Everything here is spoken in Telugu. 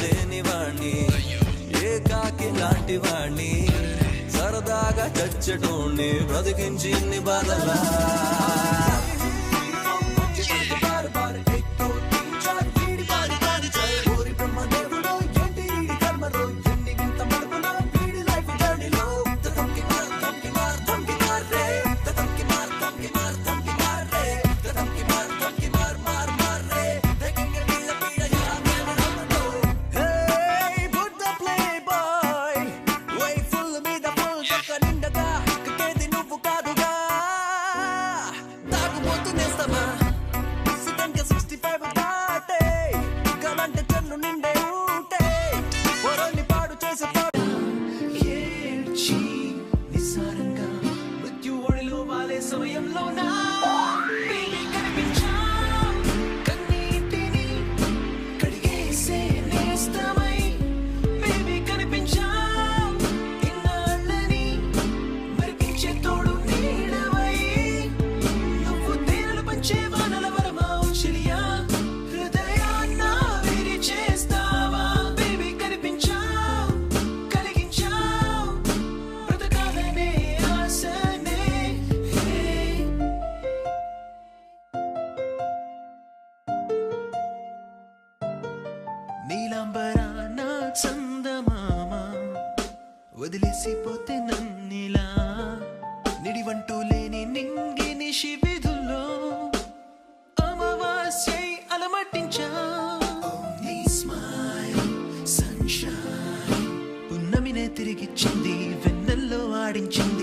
లేని వాణ్ణి ఏకాకి లాంటి వాణ్ణి సరదాగా చచ్చటోణ్ణి బ్రతికించి ఇన్ని బాధలా నీలాంబరాన చందమామ వదిలేసిపోతే నన్నిలా నిడివంటూ లేని నింగిని శివిధుల్లో అమావాస్యై అలమటించా నీ స్మైల్ సన్షైన్ పున్నమినే తిరిగిచ్చింది వెన్నెల్లో ఆడించింది